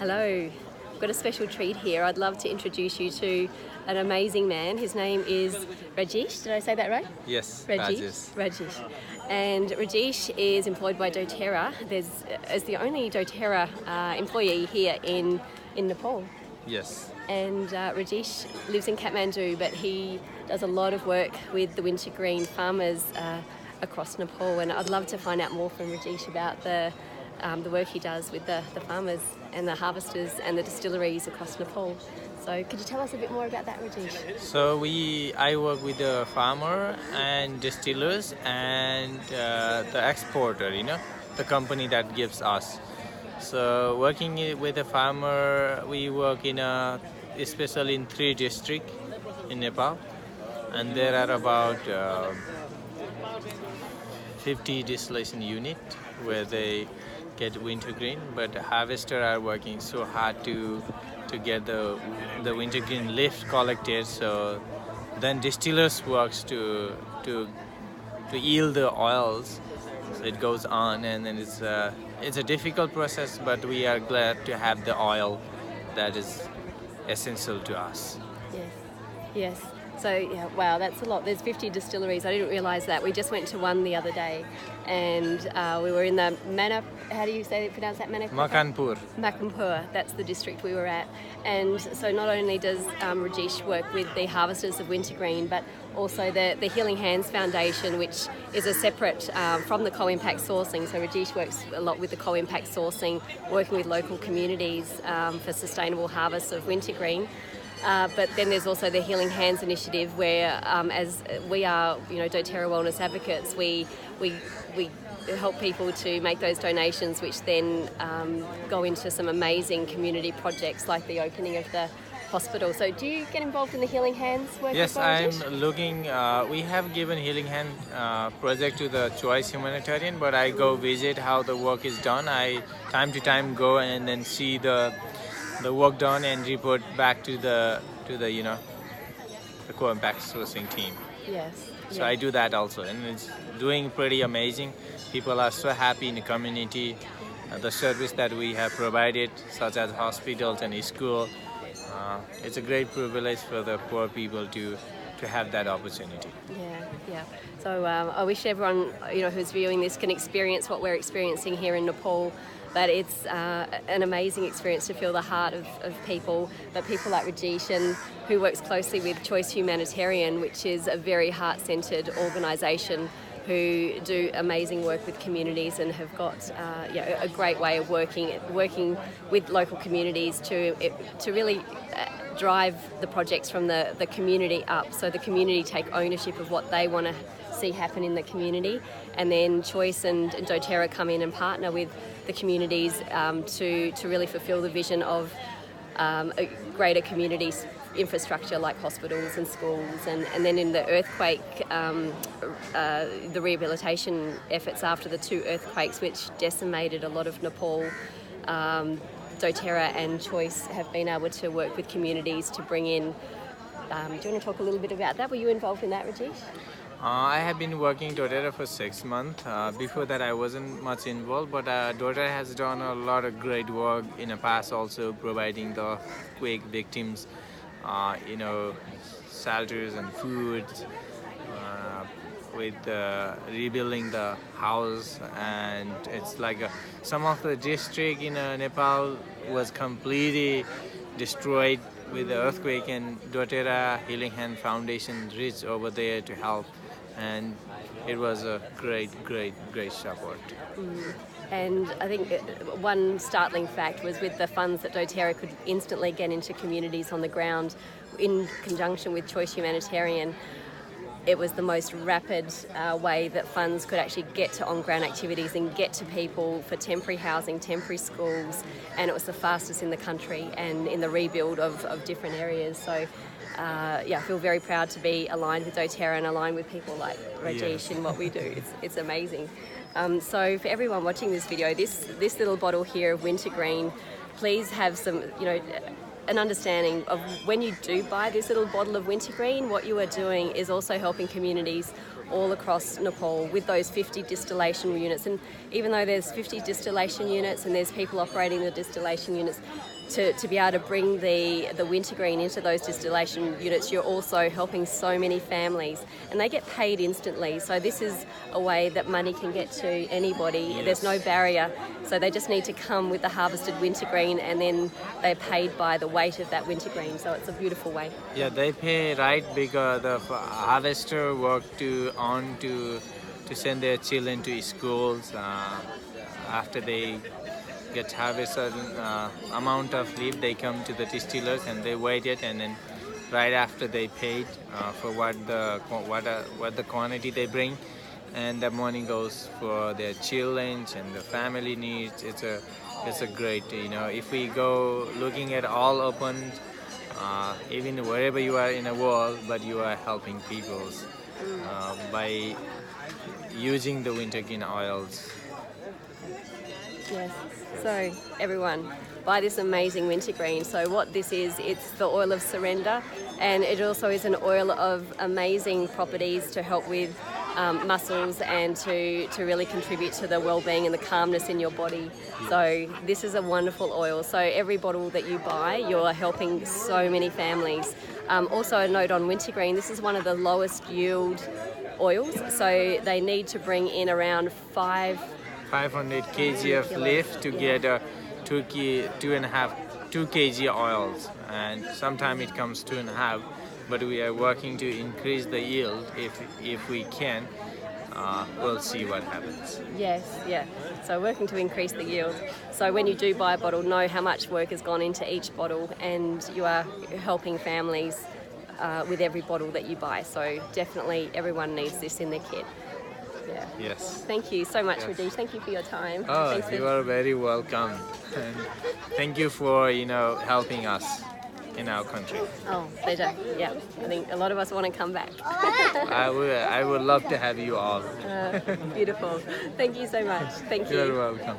Hello, I've got a special treat here. I'd love to introduce you to an amazing man. His name is Rajesh. Did I say that right? Yes, Rajesh. And Rajesh is employed by dōTERRA. As the only dōTERRA employee here in Nepal. Yes. And Rajesh lives in Kathmandu, but he does a lot of work with the Wintergreen farmers across Nepal. And I'd love to find out more from Rajesh about the work he does with the farmers and the harvesters and the distilleries across Nepal. So could you tell us a bit more about that, Rajesh? So I work with the farmer and distillers and the exporter, the company that gives us. So working with a farmer, we work especially in 3 districts in Nepal, and there are about 50 distillation units where they get wintergreen, but the harvesters are working so hard to get the wintergreen leaf collected. So then distillers works to yield the oils. So it goes on, and then it's a difficult process, but we are glad to have the oil that is essential to us. Yes. So yeah, wow, that's a lot. There's 50 distilleries. I didn't realise that. We just went to one the other day, and we were in the how do you pronounce that? Makhanpur. Makhanpur, that's the district we were at. And so not only does Rajesh work with the harvesters of wintergreen, but also the Healing Hands Foundation, which is a separate from the co-impact sourcing. So Rajesh works a lot with the co-impact sourcing, working with local communities for sustainable harvests of wintergreen. But then there's also the Healing Hands initiative, where as we are, dōTERRA wellness advocates, we help people to make those donations, which then go into some amazing community projects like the opening of the hospital. So do you get involved in the Healing Hands work? Yes, I'm looking. We have given Healing Hand project to the Choice Humanitarian, but I go visit how the work is done. I time to time go and then see the work done and report back to the co-impact sourcing team. Yes. So I do that also, and it's doing pretty amazing. People are so happy in the community. The service that we have provided, such as hospitals and school, it's a great privilege for the poor people to have that opportunity. Yeah. So I wish everyone who's viewing this can experience what we're experiencing here in Nepal. But it's an amazing experience to feel the heart of people, but people like Rajesh, who works closely with Choice Humanitarian, which is a very heart-centred organisation who do amazing work with communities and have got a great way of working with local communities to really drive the projects from the community up, so the community take ownership of what they want to see happen in the community, and then Choice and dōTERRA come in and partner with the communities to really fulfil the vision of a greater community infrastructure like hospitals and schools, and then in the earthquake, the rehabilitation efforts after the 2 earthquakes which decimated a lot of Nepal. dōTERRA and Choice have been able to work with communities to bring in. Do you want to talk a little bit about that? Were you involved in that, Rajesh? I have been working dōTERRA for 6 months. Before that, I wasn't much involved, but dōTERRA has done a lot of great work in the past, also providing the quake victims, shelters and food, with rebuilding the house, and it's like some of the district in Nepal was completely destroyed with the earthquake, and dōTERRA Healing Hand Foundation reached over there to help, and it was a great support. And I think one startling fact was with the funds that dōTERRA could instantly get into communities on the ground in conjunction with Choice Humanitarian. It was the most rapid way that funds could actually get to on-ground activities and get to people for temporary housing, temporary schools, and it was the fastest in the country and in the rebuild of different areas. So I feel very proud to be aligned with dōTERRA and aligned with people like Rajesh in what we do. It's amazing. So for everyone watching this video, this little bottle here of wintergreen, please have some, an understanding of when you do buy this little bottle of wintergreen, what you are doing is also helping communities all across Nepal with those 50 distillation units. And even though there's 50 distillation units and there's people operating the distillation units, to be able to bring the wintergreen into those distillation units, you're also helping so many families, and they get paid instantly. So this is a way that money can get to anybody. Yes. There's no barrier. So they just need to come with the harvested wintergreen, and then they're paid by the weight of that wintergreen. So it's a beautiful way. Yeah, they pay right because the harvester work to send their children to schools after they get harvest certain amount of leaf. They come to the distillers and they wait it, and then right after they paid for what the quantity they bring, and the money goes for their children and the family needs. It's a great, if we go looking at all open, even wherever you are in the world, but you are helping people by using the wintergreen oils. Yes. So everyone, buy this amazing wintergreen. So what this is, it's the oil of surrender, and it also is an oil of amazing properties to help with muscles and to really contribute to the well-being and the calmness in your body. So this is a wonderful oil. So every bottle that you buy, you're helping so many families. Also a note on wintergreen, this is one of the lowest yield oils. So they need to bring in around 500 kg of leaf to get 2 kg oils, and sometimes it comes 2.5, but we are working to increase the yield if we can. We'll see what happens. Yes, yeah. So working to increase the yield. So when you do buy a bottle, know how much work has gone into each bottle, and you are helping families with every bottle that you buy. So definitely everyone needs this in their kit. Yeah. Yes. Thank you so much, Rajesh. Thank you for your time. Oh, you are very welcome. And thank you for helping us in our country. Oh, pleasure. Yeah, I think a lot of us want to come back. I would love to have you all. Beautiful. Thank you so much. Thank you. You're welcome.